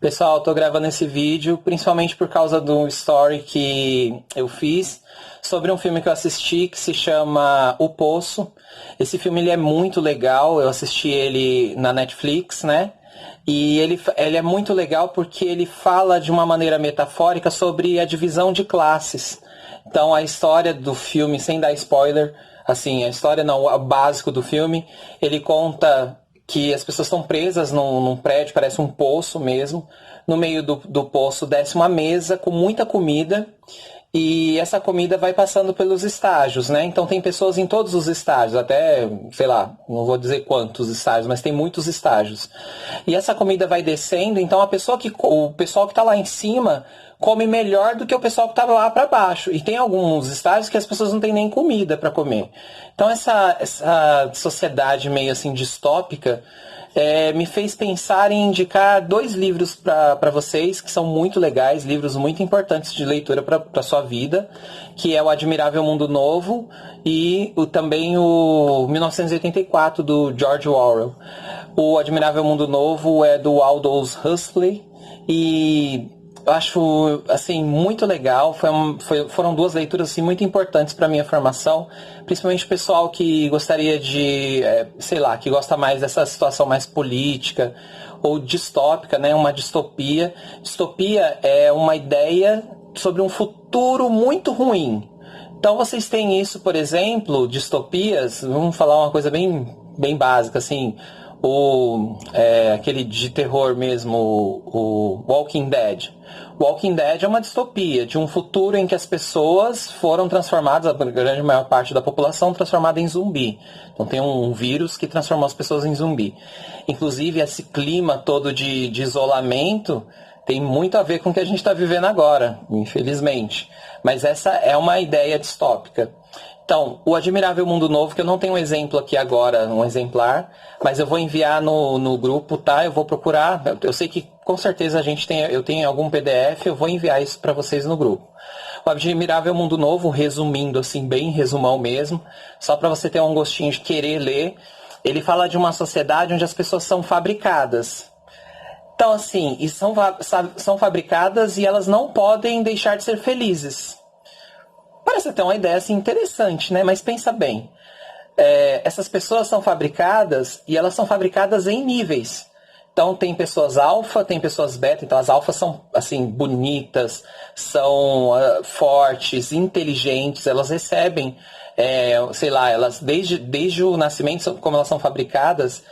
Pessoal, tô gravando esse vídeo principalmente por causa do story que eu fiz sobre um filme que eu assisti que se chama O Poço. Esse filme ele é muito legal, eu assisti ele na Netflix, né? E ele é muito legal porque ele fala de uma maneira metafórica sobre a divisão de classes. Então a história do filme, sem dar spoiler, assim, a história não, o básico do filme, ele conta que as pessoas estão presas num prédio, parece um poço mesmo. No meio do poço desce uma mesa com muita comida e essa comida vai passando pelos estágios, né? Então tem pessoas em todos os estágios, até, sei lá, não vou dizer quantos estágios, mas tem muitos estágios. E essa comida vai descendo, então o pessoal que está lá em cima come melhor do que o pessoal que estava lá para baixo. E tem alguns estágios que as pessoas não têm nem comida para comer. Então essa sociedade meio assim distópica me fez pensar em indicar 2 livros para vocês, que são muito legais, livros muito importantes de leitura para a sua vida, que é O Admirável Mundo Novo e também o 1984, do George Orwell. O Admirável Mundo Novo é do Aldous Huxley e eu acho assim muito legal. Foram 2 leituras assim, muito importantes para minha formação, principalmente o pessoal que gostaria de, sei lá, que gosta mais dessa situação mais política ou distópica, né? Uma distopia. Distopia é uma ideia sobre um futuro muito ruim. Então vocês têm isso, por exemplo, distopias. Vamos falar uma coisa bem básica, assim. Aquele de terror mesmo, o Walking Dead. Walking Dead é uma distopia de um futuro em que as pessoas foram transformadas, a grande maior parte da população transformada em zumbi. Então tem um vírus que transformou as pessoas em zumbi. Inclusive esse clima todo de isolamento tem muito a ver com o que a gente está vivendo agora, infelizmente. Mas essa é uma ideia distópica. Então, O Admirável Mundo Novo, que eu não tenho um exemplo aqui agora, um exemplar, mas eu vou enviar no grupo, tá? Eu vou procurar, eu sei que com certeza eu tenho algum PDF, eu vou enviar isso para vocês no grupo. O Admirável Mundo Novo, resumindo assim, bem resumão mesmo, só para você ter um gostinho de querer ler, ele fala de uma sociedade onde as pessoas são fabricadas. Então, assim, e são fabricadas e elas não podem deixar de ser felizes. Parece até uma ideia assim, interessante, né? Mas pensa bem. Essas pessoas são fabricadas e elas são fabricadas em níveis. Então tem pessoas alfa, tem pessoas beta. Então as alfas são assim, bonitas, são fortes, inteligentes. Elas recebem, sei lá, elas desde o nascimento, como elas são fabricadas,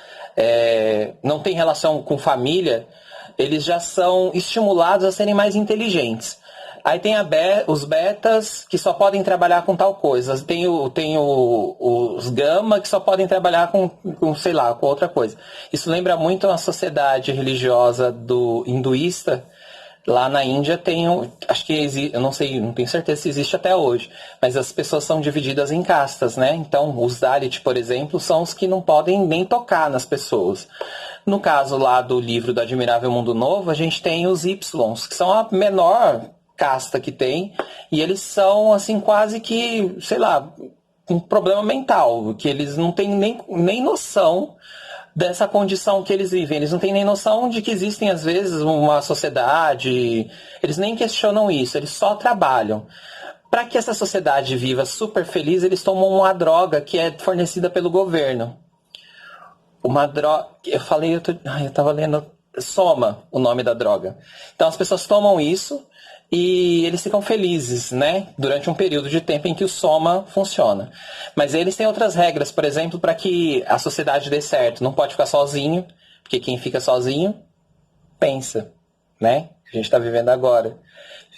não tem relação com família, eles já são estimulados a serem mais inteligentes. Aí tem os betas, que só podem trabalhar com tal coisa. Tem os gama, que só podem trabalhar com, sei lá, com outra coisa. Isso lembra muito a sociedade religiosa do hinduísta. Lá na Índia acho que existe, eu não sei, não tenho certeza se existe até hoje, mas as pessoas são divididas em castas, né? Então, os Dalit, por exemplo, são os que não podem nem tocar nas pessoas. No caso lá do livro do Admirável Mundo Novo, a gente tem os Ys, que são a menor casta que tem, e eles são assim quase que, sei lá, um problema mental, que eles não têm nem noção dessa condição que eles vivem, eles não têm nem noção de que existem às vezes uma sociedade, eles nem questionam isso, eles só trabalham. Para que essa sociedade viva super feliz, eles tomam uma droga que é fornecida pelo governo. Uma droga, eu estava lendo, Soma, o nome da droga. Então as pessoas tomam isso e eles ficam felizes, né? Durante um período de tempo em que o Soma funciona. Mas eles têm outras regras, por exemplo, para que a sociedade dê certo. Não pode ficar sozinho, porque quem fica sozinho, pensa, né? A gente está vivendo agora.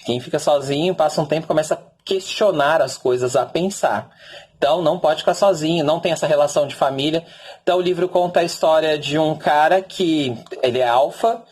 Quem fica sozinho, passa um tempo, começa a questionar as coisas, a pensar. Então, não pode ficar sozinho, não tem essa relação de família. Então, o livro conta a história de um cara que ele é alfa,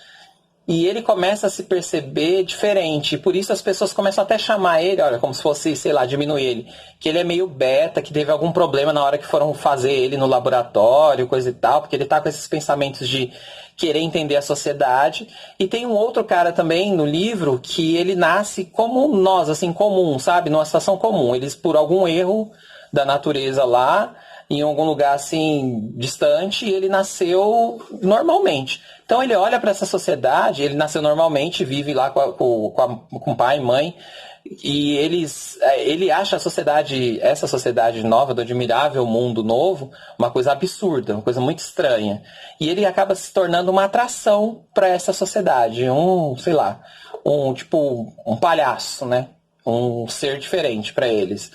e ele começa a se perceber diferente. Por isso as pessoas começam até a chamar ele, olha, como se fosse, sei lá, diminuir ele. Que ele é meio beta, que teve algum problema na hora que foram fazer ele no laboratório, coisa e tal. Porque ele tá com esses pensamentos de querer entender a sociedade. E tem um outro cara também no livro que ele nasce como nós, assim, comum, sabe? Numa situação comum. Eles, por algum erro da natureza lá, em algum lugar assim distante, e ele nasceu normalmente. Então ele olha para essa sociedade, ele nasceu normalmente, vive lá com pai e mãe, e ele acha essa sociedade nova, do admirável mundo novo, uma coisa absurda, uma coisa muito estranha. E ele acaba se tornando uma atração para essa sociedade, sei lá, tipo um palhaço, né? Um ser diferente para eles.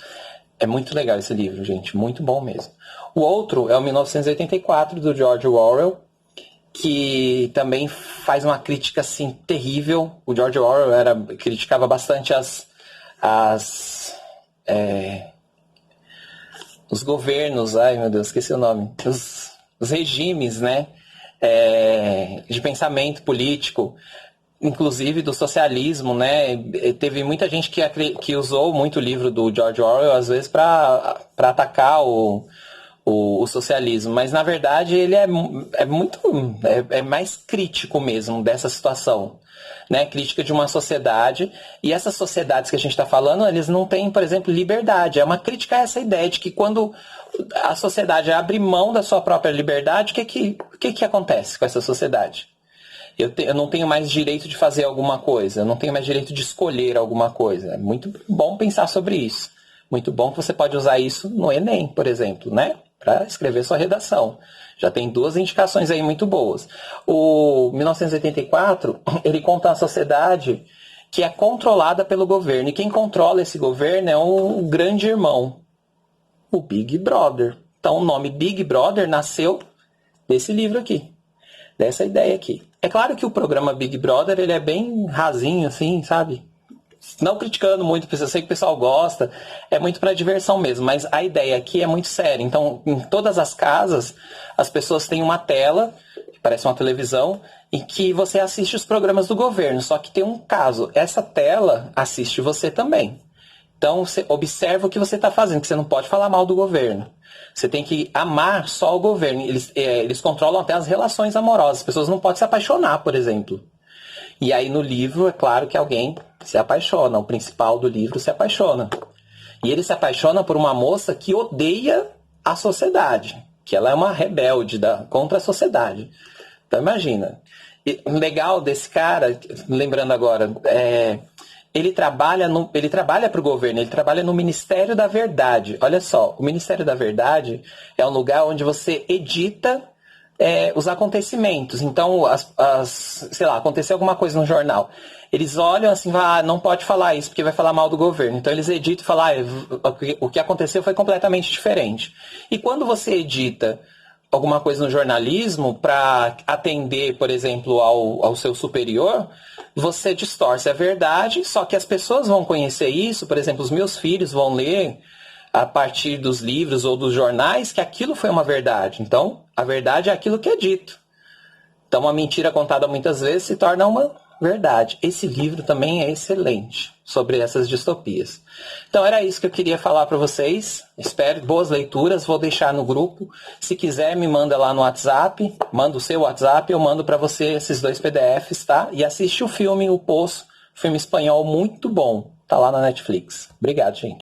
É muito legal esse livro, gente, muito bom mesmo. O outro é o 1984, do George Orwell, que também faz uma crítica assim terrível. O George Orwell criticava bastante os governos, ai meu Deus, esqueci o nome, os regimes, né, de pensamento político, inclusive do socialismo, né? Teve muita gente que usou muito o livro do George Orwell, às vezes, para atacar o socialismo, mas na verdade ele é mais crítico mesmo dessa situação, né? Crítica de uma sociedade, e essas sociedades que a gente está falando, eles não têm, por exemplo, liberdade. É uma crítica a essa ideia de que quando a sociedade abre mão da sua própria liberdade, o que acontece com essa sociedade? Eu não tenho mais direito de fazer alguma coisa, eu não tenho mais direito de escolher alguma coisa. É muito bom pensar sobre isso. Muito bom que você pode usar isso no Enem, por exemplo, né? Para escrever sua redação. Já tem 2 indicações aí muito boas. O 1984, ele conta uma sociedade que é controlada pelo governo. E quem controla esse governo é um grande irmão, o Big Brother. Então o nome Big Brother nasceu desse livro aqui, dessa ideia aqui. É claro que o programa Big Brother, ele é bem rasinho, assim, sabe? Não criticando muito, eu sei que o pessoal gosta, é muito para diversão mesmo, mas a ideia aqui é muito séria. Então, em todas as casas, as pessoas têm uma tela, que parece uma televisão, em que você assiste os programas do governo, só que tem um caso, essa tela assiste você também. Então, você observa o que você está fazendo, que você não pode falar mal do governo. Você tem que amar só o governo. Eles controlam até as relações amorosas. As pessoas não podem se apaixonar, por exemplo. E aí no livro, é claro que alguém se apaixona. O principal do livro se apaixona. E ele se apaixona por uma moça que odeia a sociedade. Que ela é uma rebelde contra a sociedade. Então imagina. O legal desse cara, lembrando agora, ele trabalha para o governo, ele trabalha no Ministério da Verdade. Olha só, o Ministério da Verdade é um lugar onde você edita os acontecimentos. Então, sei lá, aconteceu alguma coisa no jornal. Eles olham assim, não pode falar isso porque vai falar mal do governo. Então eles editam e falam, o que aconteceu foi completamente diferente. E quando você edita alguma coisa no jornalismo para atender, por exemplo, ao seu superior, você distorce a verdade, só que as pessoas vão conhecer isso, por exemplo, os meus filhos vão ler a partir dos livros ou dos jornais que aquilo foi uma verdade. Então, a verdade é aquilo que é dito. Então, uma mentira contada muitas vezes se torna uma verdade. Esse livro também é excelente sobre essas distopias. Então, era isso que eu queria falar para vocês. Espero boas leituras. Vou deixar no grupo. Se quiser, me manda lá no WhatsApp. Manda o seu WhatsApp. Eu mando para você esses 2 PDFs, tá? E assiste o filme O Poço. Filme espanhol muito bom. Tá lá na Netflix. Obrigado, gente.